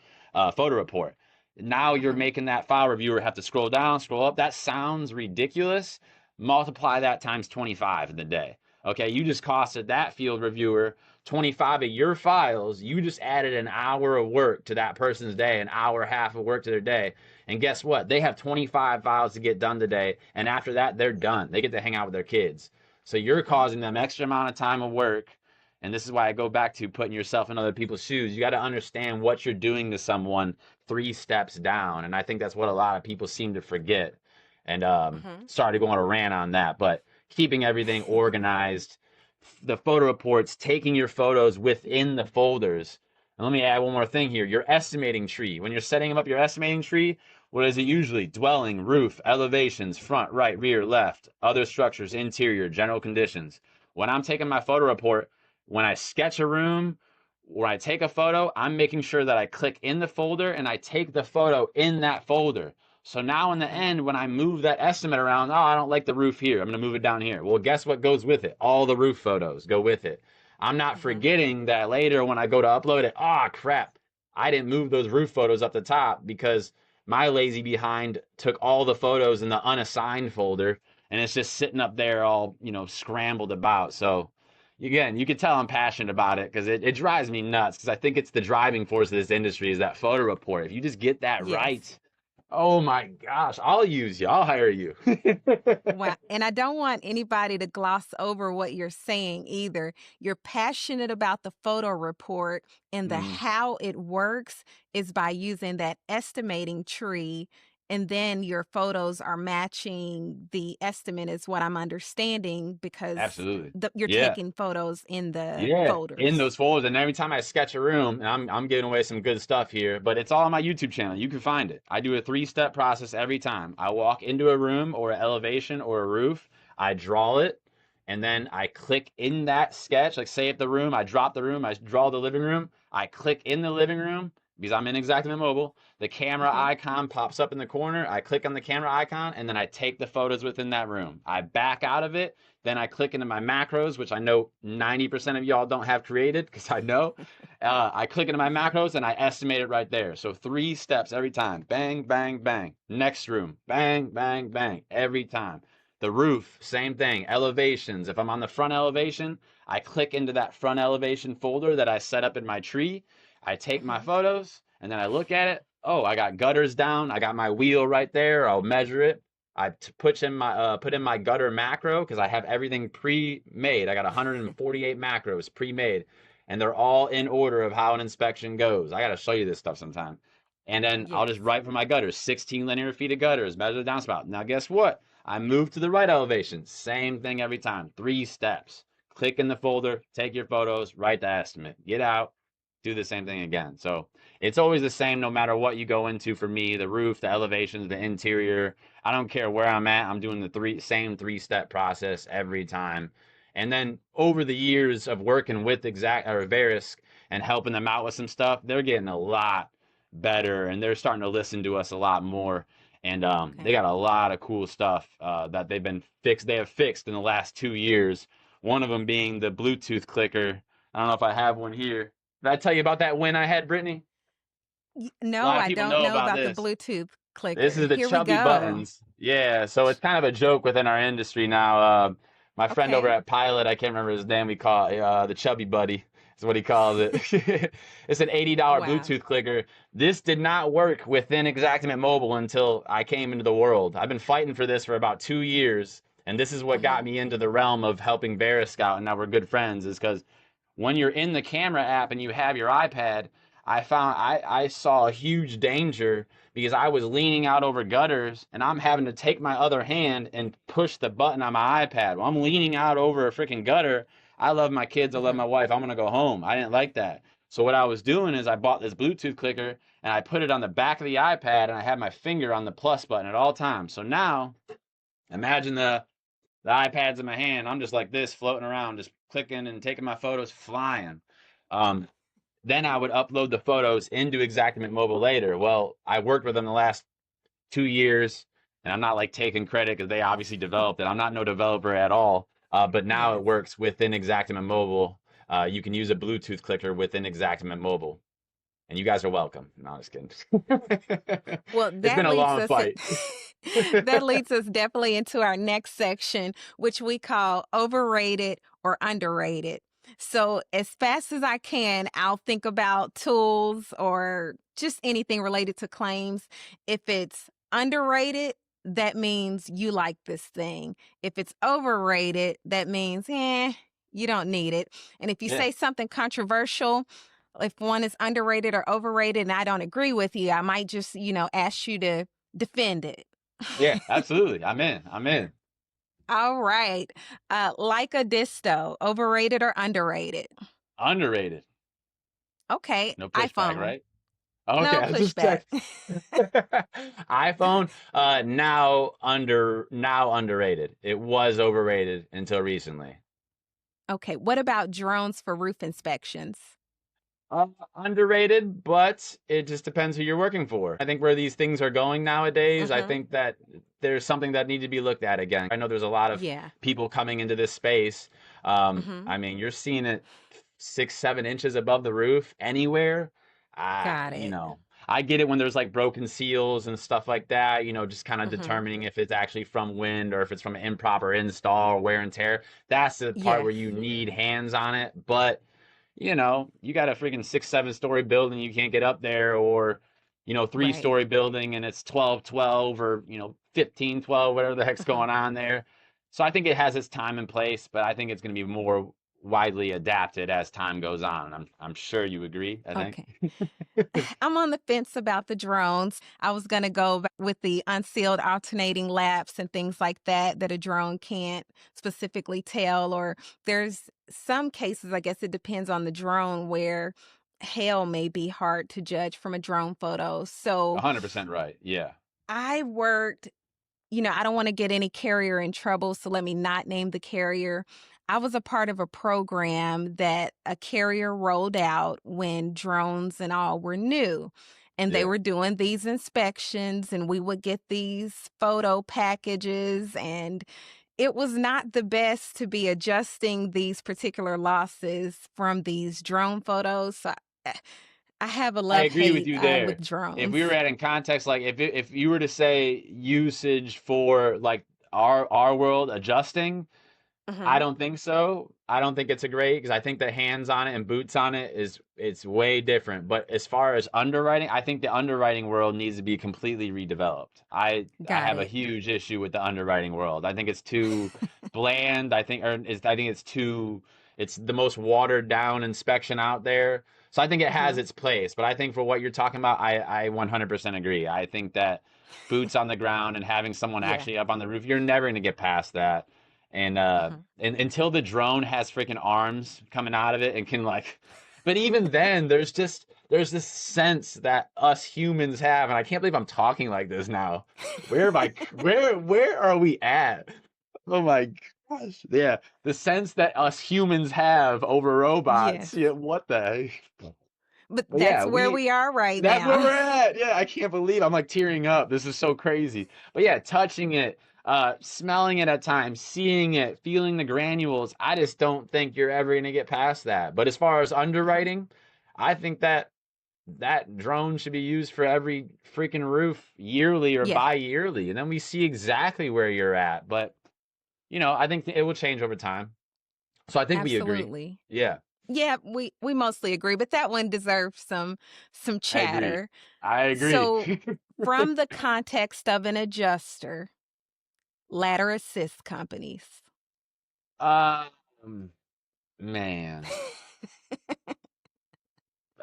B: photo report. Now you're
A: Mhm.
B: making that file reviewer have to scroll down, scroll up. That sounds ridiculous. Multiply that times 25 in the day. Okay, you just costed that field reviewer 25 of your files. You just added an hour of work to that person's day, an hour and a half of work to their day. And guess what? They have 25 files to get done today. And after that, they're done. They get to hang out with their kids. So you're
A: Mhm.
B: causing them extra amount of time of work. And this is why I go back to putting yourself in other people's shoes. You got to understand what you're doing to someone 3 steps down. And I think that's what a lot of people seem to forget. And
A: Mhm.
B: sorry to go on a rant on that, but keeping everything organized, the photo reports, taking your photos within the folders. And let me add one more thing here. Your estimating tree. When you're setting up your estimating tree, what is it usually? Dwelling, roof, elevations, front, right, rear, left, other structures, interior, general conditions. When I'm taking my photo report, when I sketch a room, when I take a photo, I'm making sure that I click in the folder and I take the photo in that folder. So now in the
A: Mhm.
B: end, when I move that estimate around, oh, I don't like the roof here. I'm going to move it down here. Well, guess what goes with it? All the roof photos go with it. I'm not
A: Mhm.
B: forgetting that later when I go to upload it, oh, crap. I didn't move those roof photos up the top because my lazy behind took all the photos in the unassigned folder and it's just sitting up there all, scrambled about. So again, you can tell I'm passionate about it because it drives me nuts because I think it's the driving force of this industry is that photo report. If you just get that
A: Yes.
B: right, oh my gosh, I'll use you. I'll hire you.
A: Wow. And I don't want anybody to gloss over what you're saying either. You're passionate about the photo report, and the
B: Mm,
A: how it works is by using that estimating tree. And then your photos are matching the estimate, is what I'm understanding, because
B: absolutely.
A: you're
B: Yeah.
A: taking photos in the
B: Yeah, in
A: folders.
B: those folders, and every time I sketch a room, and I'm giving away some good stuff here, but it's all on my YouTube channel. You can find it. I do a 3-step process every time. I walk into a room or an elevation or a roof, I draw it, and then I click in that sketch. Like say if the room, I drop the room, I draw the living room, I click in the living room. because I'm in Exactamente Mobile. The camera
A: Hmm.
B: icon pops up in the corner. I click on the camera icon and then I take the photos within that room. I back out of it. Then I click into my macros, which I know 90% of y'all don't have created because I know. I click into my macros and I estimate it right there. So 3 steps every time. Bang, bang, bang. Next room. Bang, bang, bang. Every time. The roof, same thing. Elevations. If I'm on the front elevation, I click into that front elevation folder that I set up in my tree. I take my
A: Hmm.
B: photos and then I look at it. Oh, I got gutters down. I got my wheel right there. I'll measure it. Put in my gutter macro because I have everything pre-made. I got 148 macros pre-made, and they're all in order of how an inspection goes. I got to show you this stuff sometime. And then I'll
A: Yes.
B: just write for my gutters, 16 linear feet of gutters, measure the downspout. Now guess what? I move to the right elevation. Same thing every time. 3 steps. Click in the folder, take your photos, write the estimate, get out, do the same thing again. So it's always the same no matter what you go into for me, the roof, the elevations, the interior. I don't care where I'm at. I'm doing the same 3 step process every time. And then over the years of working with Verisk and helping them out with some stuff, they're getting a lot better and they're starting to listen to us a lot more. And they
A: Okay.
B: got a lot of cool stuff that they have fixed in the last 2 years. One of them being the Bluetooth clicker. I don't know if I have one here. Did I tell you about that win I had, Brittany? A
A: No,
B: lot of
A: I
B: people
A: don't
B: know
A: know
B: about
A: about the
B: this.
A: Bluetooth
B: This
A: clicker.
B: is the
A: Here we
B: chubby
A: go.
B: buttons. Yeah, so it's kind of a joke within our industry now. My friend over
A: Okay.
B: at Pilot, I can't remember his name, we call it the chubby buddy, is what he calls it. It's an $80
A: Wow.
B: Bluetooth clicker. This did not work within Exactament Mobile until I came into the world. I've been fighting for this for about 2 years, and this is what
A: Hmm.
B: got me into the realm of helping Verisk out, and now we're good friends, is because when you're in the camera app and you have your iPad, I saw a huge danger because I was leaning out over gutters and I'm having to take my other hand and push the button on my iPad. Well, I'm leaning out over a freaking gutter. I love my kids. I love
A: Hmm.
B: my wife. I'm gonna go home. I didn't like that. So what I was doing is I bought this Bluetooth clicker and I put it on the back of the iPad and I had my finger on the plus button at all times. So now imagine the iPad's in my hand. I'm just like this, floating around, just clicking and taking my photos, flying. Um, then I would upload the photos into Exactament Mobile later. Well, I worked with them the last 2 years, and I'm not like taking credit because they obviously developed it. I'm not no developer at all, but now it
A: Yes.
B: works within Exactament Mobile. You can use a Bluetooth clicker within Exactament Mobile, and you guys are welcome. No, I'm just kidding.
A: Well,
B: It's been
A: that
B: a
A: leads
B: long
A: us
B: fight.
A: that leads us definitely into our next section, which we call overrated or underrated. So, as fast as I can, I'll think about tools or just anything related to claims. If it's underrated, that means you like this thing. If it's overrated, that means, you don't need it. And if you
B: Yeah,
A: say something controversial, if one is underrated or overrated and I don't agree with you, I might just, ask you to defend it.
B: yeah, absolutely. I'm in. I'm in.
A: All right. Like a disto, overrated or underrated?
B: Underrated.
A: Okay.
B: No pushback,
A: iPhone.
B: right? Okay,
A: No
B: I just
A: pushback.
B: checked. iPhone, now underrated. It was overrated until recently.
A: Okay. What about drones for roof inspections?
B: Underrated, but it just depends who you're working for. I think where these things are going nowadays, I
A: Mm-hmm.
B: think that there's something that need to be looked at again. I know there's a lot of
A: Yeah.
B: people coming into this space.
A: Mm-hmm.
B: I mean, you're seeing it 6, 7 inches above the roof anywhere.
A: Got it.
B: I get it when there's like broken seals and stuff like that, just kind of
A: Mm-hmm.
B: determining if it's actually from wind or if it's from an improper install or wear and tear. That's the part where
A: Yes.
B: you need hands on it. But you got a freaking 6, 7 story building, you can't get up there, or,
A: Right.
B: 3 story building and it's 12, 12 or, 15, 12, whatever the heck's
A: Mm-hmm.
B: going on there. So I think it has its time and place, but I think it's going to be more widely adapted as time goes on. I'm sure you agree, I think.
A: Okay. I'm on the fence about the drones. I was going to go with the unsealed alternating laps and things like that a drone can't specifically tell. Or there's some cases, I guess it depends on the drone, where hail may be hard to judge from a drone photo. So
B: 100% right. Yeah.
A: I worked, I don't want to get any carrier in trouble. So let me not name the carrier. I was a part of a program that a carrier rolled out when drones and all were new. And they
B: Yeah.
A: were doing these inspections, and we would get these photo packages. And it was not the best to be adjusting these particular losses from these drone photos. So eh, I have a
B: I
A: love
B: agree with
A: hate
B: you there.
A: with
B: If
A: drones.
B: we were adding context, like if you were to say usage for like our world adjusting, I
A: Hmm.
B: don't think so. I don't think it's a great because I think the hands on it and boots on it is it's way different. But as far as underwriting, I think the underwriting world needs to be completely redeveloped. I
A: Got
B: have a
A: it.
B: huge issue with the underwriting world. I think it's too bland. I think it's too it's the most watered down inspection out there. So I think it has
A: Hmm.
B: its place. But I think for what you're talking about, I 100% agree. I think that boots on the ground and having someone
A: Yeah.
B: actually up on the roof, you're never going to get past that.
A: Hmm.
B: And until the drone has freaking arms coming out of it and can like, but even then, there's this sense that us humans have, and I can't believe I'm talking like this now. Where are we at? Oh my gosh. Yeah, the sense that us humans have over robots.
A: Yes.
B: Yeah, what the heck?
A: But
B: But yeah,
A: that's where
B: we
A: we are right
B: that's where
A: now.
B: we're at. Yeah, I can't believe I'm like tearing up. This is so crazy. But yeah, touching it, smelling it at times, seeing it, feeling the granules. I just don't think you're ever gonna get past that. But as far as
A: Mhm.
B: underwriting, I think that that drone should be used for every freaking roof yearly or
A: Yeah,
B: bi-yearly, and then we see exactly where you're at. But I think it will change over time. So I think we agree.
A: absolutely.
B: Yeah,
A: Yeah, we mostly agree, but that one deserves some
B: I agree.
A: chatter.
B: I agree.
A: So, from the context of an adjuster, ladder assist companies.
B: um, man.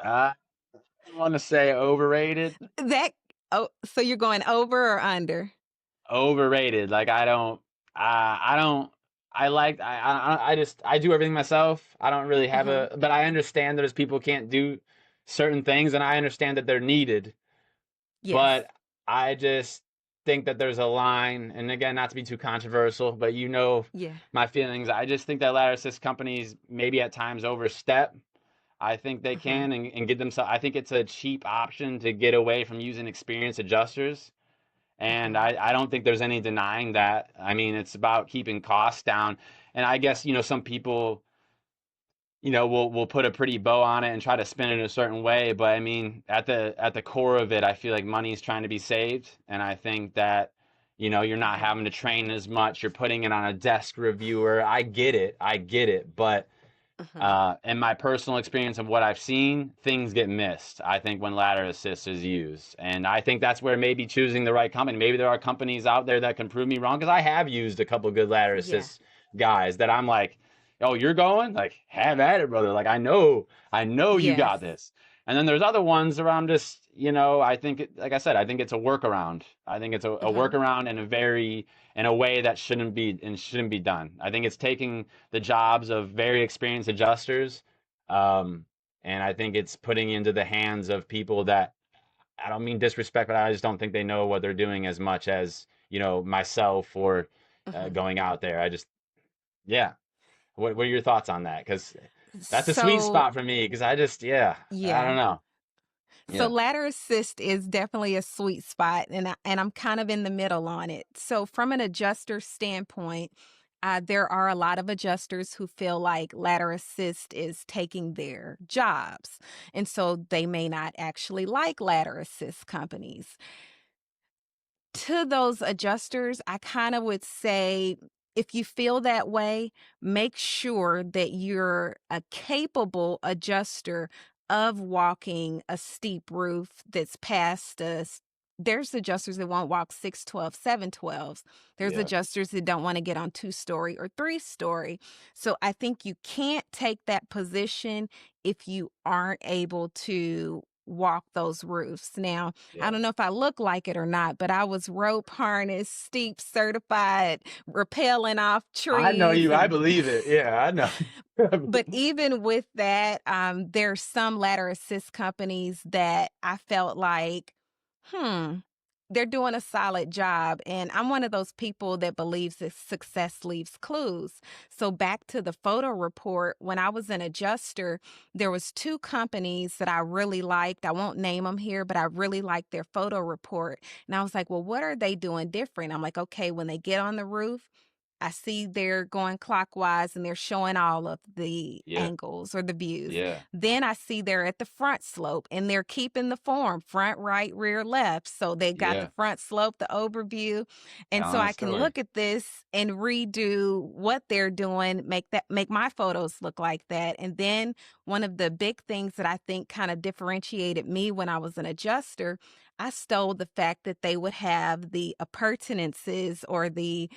B: I want to say overrated.
A: That oh, so you're going over or under?
B: Overrated. Like I don't. I just I do everything myself. I don't really have
A: Mhm.
B: but I understand that as people can't do certain things, and I understand that they're needed.
A: Yes.
B: But I just think that there's a line, and again, not to be too controversial, but
A: Yeah.
B: my feelings. I just think that ladder assist companies maybe at times overstep. I think they
A: Mhm.
B: can and get themselves. I think it's a cheap option to get away from using experienced adjusters. And
A: Mhm.
B: I don't think there's any denying that. I mean, it's about keeping costs down. And I guess, some people, will put a pretty bow on it and try to spin it in a certain way. But I mean, at the core of it, I feel like money is trying to be saved. And I think that, you're not
A: Mhm.
B: having to train as much. You're putting it on a desk reviewer. I get it. I get it. But
A: Mhm.
B: in my personal experience of what I've seen, things get missed. I think when ladder assist is used, and I think that's where maybe choosing the right company. Maybe there are companies out there that can prove me wrong because I have used a couple good ladder
A: Yeah.
B: assist guys that I'm like, oh, you're going? Like, have at it, brother. Like, I know you
A: Yes.
B: got this. And then there's other ones where I'm just, I think, like I said, I think it's a workaround. I think it's a
A: Mhm.
B: workaround in a way that shouldn't be done. I think it's taking the jobs of very experienced adjusters. Um, and I think it's putting into the hands of people that I don't mean disrespect, but I just don't think they know what they're doing as much as, myself or
A: Mhm.
B: going out there. Yeah. What are your thoughts on that? Because that's a sweet
A: So,
B: spot for me. Because yeah, I don't
A: yeah.
B: know.
A: So
B: Yeah.
A: ladder assist is definitely a sweet spot, and I'm kind of in the middle on it. So from an adjuster standpoint, there are a lot of adjusters who feel like ladder assist is taking their jobs, and so they may not actually like ladder assist companies. To those adjusters, I kind of would say if you feel that way, make sure that you're a capable adjuster of walking a steep roof that's past us. There's adjusters that won't walk 612, 712s. There's
B: Yeah.
A: adjusters that don't want to get on 2-story or 3-story. So I think you can't take that position if you aren't able to walk those roofs. Now, I
B: Yeah.
A: don't know if I look like it or not, but I was rope harness, steep certified, rappelling off
B: I know
A: trees
B: you. I
A: and
B: believe it. Yeah, I know.
A: but even with that, there's some ladder assist companies that I felt like, hmm, they're doing a solid job. And I'm one of those people that believes that success leaves clues. So back to the photo report, when I was an adjuster, there was two companies that I really liked. I won't name them here, but I really liked their photo report. And I was like, well, what are they doing different? I'm like, okay, when they get on the roof, I see they're going clockwise and they're showing all of the
B: Yeah.
A: angles or the views.
B: Yeah.
A: Then I see they're at the front slope and they're keeping the form front, right, rear, left. So they got the
B: Yeah.
A: front slope, the overview. And so
B: Telling a
A: I can
B: story.
A: look at this and redo what they're doing, make my photos look like that. And then one of the big things that I think kind of differentiated me when I was an adjuster, I stole the fact that they would have the appurtenances or the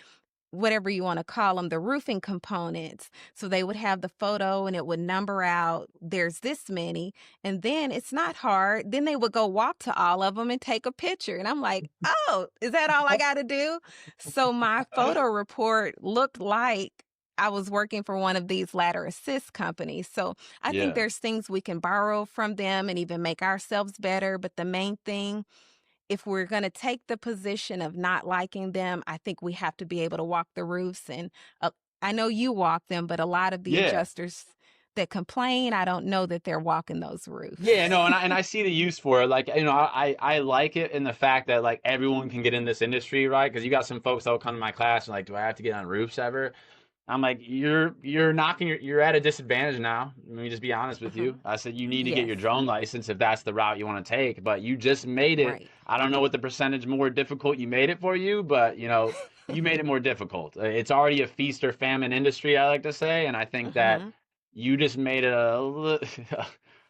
A: whatever you want to call them, the roofing components. So they would have the photo and it would number out, there's this many. And then it's not hard. Then they would go walk to all of them and take a picture. And I'm like, oh, is that all I got to do? So my photo report looked like I was working for one of these ladder assist companies. So I think
B: Yeah.
A: there's things we can borrow from them and even make ourselves better. But the main thing, if we're going to take the position of not liking them, I think we have to be able to walk the roofs. And I know you walk them, but a lot of the
B: Yeah.
A: adjusters that complain, I don't know that they're walking those
B: Yeah,
A: roofs.
B: no, and I see the use for it. Like, I like it in the fact that like everyone can get in this industry, right? Because you got some folks that will come to my class and like, do I have to get on roofs ever? I'm like, you're at a disadvantage now. Let me just be honest with
A: Hmm.
B: you. I said you need to get
A: Yes,
B: your drone license if that's the route you want to take, but you just made it.
A: right.
B: I don't know what the percentage more difficult you made it for you, but you made it more difficult. It's already a feast or famine industry, I like to say, and I think that
A: Hmm.
B: you just made it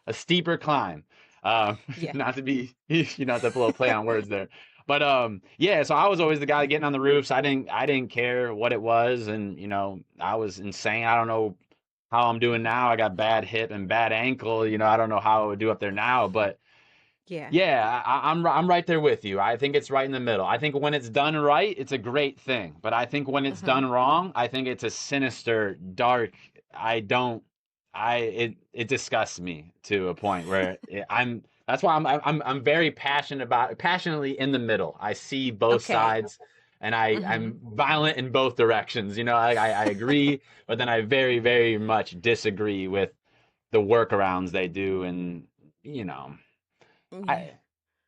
B: a steeper climb. Um,
A: Yeah.
B: not to be, not to blow play on words there. But yeah, so I was always the guy getting on the roofs. I didn't care what it was, and I was insane. I don't know how I'm doing now. I got bad hip and bad ankle. I don't know how I would do up there now, but
A: Yeah.
B: yeah, I'm right there with you. I think it's right in the middle. I think when it's done right, it's a great thing. But I think when it's
A: Hmm.
B: done wrong, I think it's a sinister, dark. I don't. It disgusts me to a point where I'm. That's why I'm very passionately in the middle. I see both
A: Okay.
B: sides, and I
A: Hmm.
B: I'm violent in both directions. I agree, but then I very very much disagree with the workarounds they do, and you know.
A: Yeah.
B: I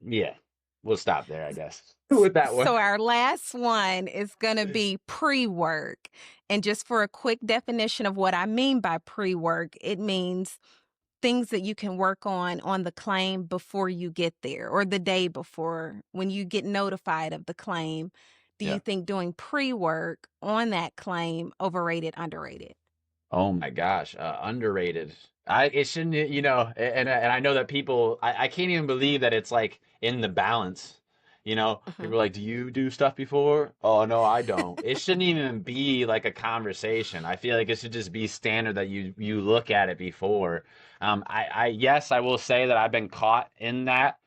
B: yeah, we'll stop there, I guess, with that one.
A: So our last one is going to be pre-work. And just for a quick definition of what I mean by pre-work, it means things that you can work on the claim before you get there or the day before when you get notified of the claim. Do you
B: Yeah.
A: think doing pre-work on that claim overrated, underrated?
B: Oh my gosh, underrated. It shouldn't, and I know that people, I can't even believe that it's like in the balance.
A: Mhm.
B: People are like, do you do stuff before? Oh no, I don't. It shouldn't even be like a conversation. I feel like it should just be standard that you look at it before. Yes, I will say that I've been caught in that.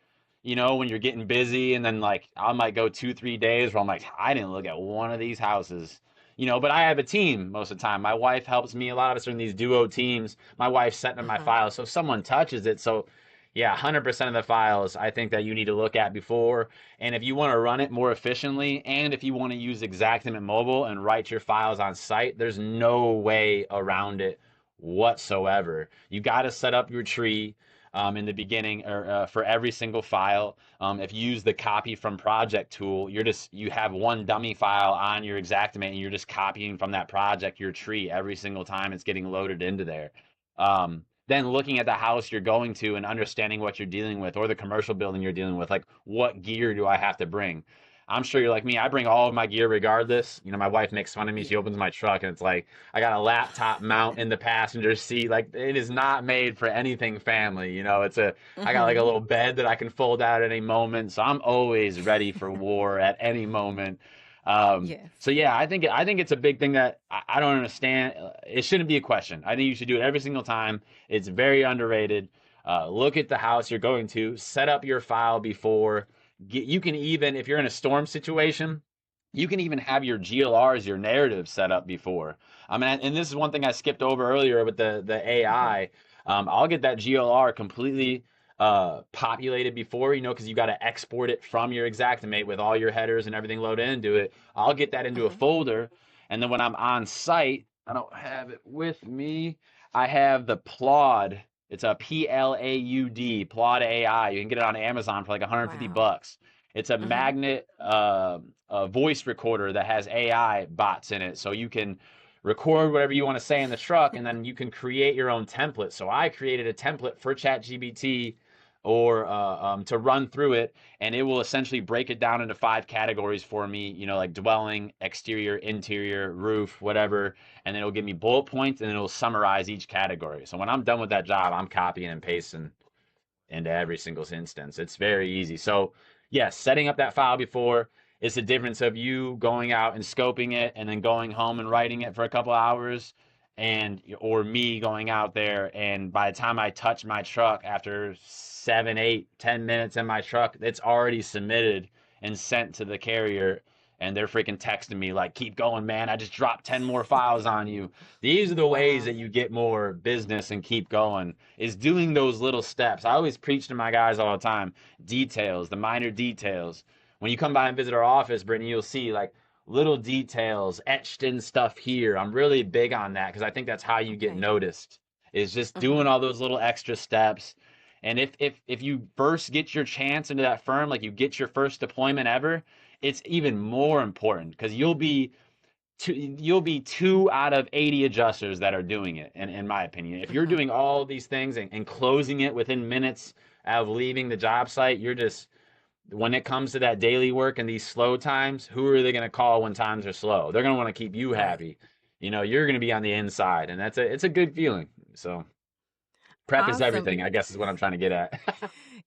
B: When you're getting busy and then like I might go 2, 3 days where I'm like, I didn't look at one of these houses. But I have a team most of the time. My wife helps me. A lot of us are in these duo teams. My wife's setting up my
A: Mhm.
B: files. So if someone touches it, so yeah, 100% of the files I think that you need to look at before. And if you want to run it more efficiently, and if you want to use Xactimate Mobile and write your files on site, there's no way around it whatsoever. You got to set up your tree in the beginning or for every single file. If you use the copy from project tool, you have one dummy file on your Xactimate and you're just copying from that project your tree every single time it's getting loaded into there. Then looking at the house you're going to and understanding what you're dealing with or the commercial building you're dealing with, like what gear do I have to bring? I'm sure you're like me. I bring all of my gear regardless. My wife makes fun of me. She
A: Yeah.
B: opens my truck and it's like I got a laptop mount in the passenger seat. Like it is not made for anything family. I got like a
A: Mhm.
B: little bed that I can fold out at any moment. So I'm always ready for war at any moment. So
A: Yes.
B: yeah, I think it's a big thing that I don't understand. It shouldn't be a question. I think you should do it every single time. It's very underrated. Look at the house you're going to, set up your file before. You can even, if you're in a storm situation, you can even have your GLRs, your narrative set up before. I mean, and this is one thing I skipped over earlier with the
A: Mhm.
B: AI. I'll get that GLR completely. populated before, because you got to export it from your Exactimate with all your headers and everything loaded into it. I'll get that into a
A: Mhm.
B: folder, and then when I'm on site, I don't have it with me. I have the Plaud. It's a Plaud, Plaud AI. You can get it on Amazon for like 150
A: Wow.
B: bucks. It's a
A: Mhm.
B: magnet a voice recorder that has AI bots in it, so you can record whatever you want to say in the truck, and then you can create your own template. So I created a template for ChatGPT or to run through it, and it will essentially break it down into 5 categories for me. Like dwelling, exterior, interior, roof, whatever, and then it'll give me bullet points, and then it'll summarize each category. So when I'm done with that job, I'm copying and pasting into every single instance. It's very easy. So, yes, setting up that file before is the difference of you going out and scoping it and then going home and writing it for a couple hours, and or me going out there, and by the time I touch my truck after 7, 8, 10 minutes in my truck, it's already submitted and sent to the carrier, and they're freaking texting me like, keep going, man, I just dropped 10 more files on you. These are the ways
A: Wow.
B: that you get more business and keep going, is doing those little steps. I always preach to my guys all the time, details, the minor details. When you come by and visit our office, Brittany, you'll see like little details etched in stuff here. I'm really big on that because I think that's how you get
A: Okay.
B: noticed, is just doing
A: Mhm.
B: all those little extra steps. And if you first get your chance into that firm, like you get your first deployment ever, it's even more important because you'll be 2 out of 80 adjusters that are doing it, in my opinion. If you're
A: Mhm.
B: doing all these things and closing it within minutes of leaving the job site, you're just, when it comes to that daily work and these slow times, who are they going to call when times are slow? They're going to want to keep you
A: Right.
B: happy. You're going to be on the inside, and it's a good feeling. So prep is
A: Awesome.
B: everything, I guess, is what I'm trying to get at.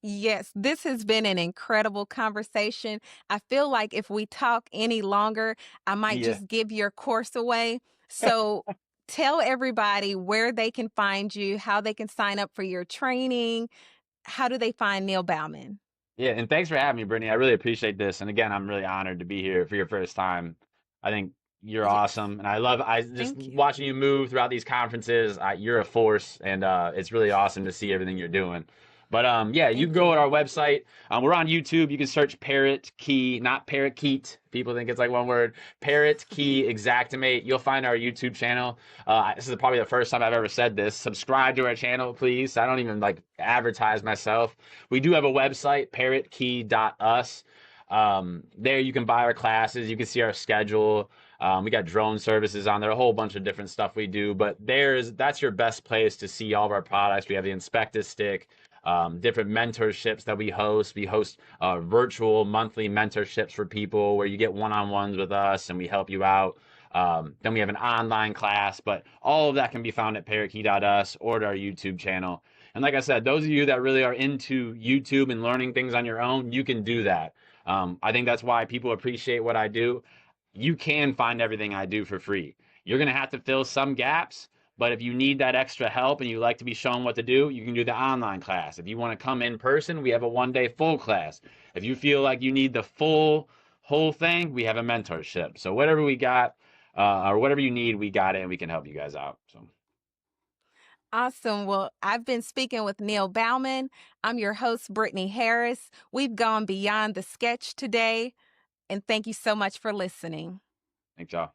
A: Yes, this has been an incredible conversation. I feel like if we talk any longer, I might
B: Yeah.
A: just give your course away. So tell everybody where they can find you, how they can sign up for your training. How do they find Neil Baumann?
B: Yeah, and thanks for having me, Brittany. I really appreciate this. And again, I'm really honored to be here for your first time. I think you're
A: Yes.
B: awesome, and I just
A: Thank you.
B: watching you move throughout these conferences. You're a force, and it's really awesome to see everything you're doing. But yeah, you can
A: Thank
B: go to
A: you.
B: our website. We're on YouTube. You can search Parrot Key, not Parakeet. People think it's like one word. Parrot Key Exactimate. You'll find our YouTube channel. This is probably the first time I've ever said this. Subscribe to our channel, please. I don't even like advertise myself. We do have a website, parrotkey.us. There you can buy our classes. You can see our schedule. We got drone services on there, a whole bunch of different stuff we do. But that's your best place to see all of our products. We have the Inspectus stick, different mentorships that we host. We host virtual monthly mentorships for people where you get one-on-ones with us and we help you out. Then we have an online class, but all of that can be found at parrotkey.us or at our YouTube channel. And like I said, those of you that really are into YouTube and learning things on your own, you can do that. I think that's why people appreciate what I do. You can find everything I do for free. You're going to have to fill some gaps, but if you need that extra help and you like to be shown what to do, you can do the online class. If you want to come in person, we have a 1 day full class. If you feel like you need the whole thing, we have a mentorship. So whatever we got, or whatever you need, we got it, and we can help you guys out. So
A: Awesome. Well, I've been speaking with Neil Baumann. I'm your host, Brittany Harris. We've gone beyond the sketch today, and thank you so much for listening.
B: thanks, y'all.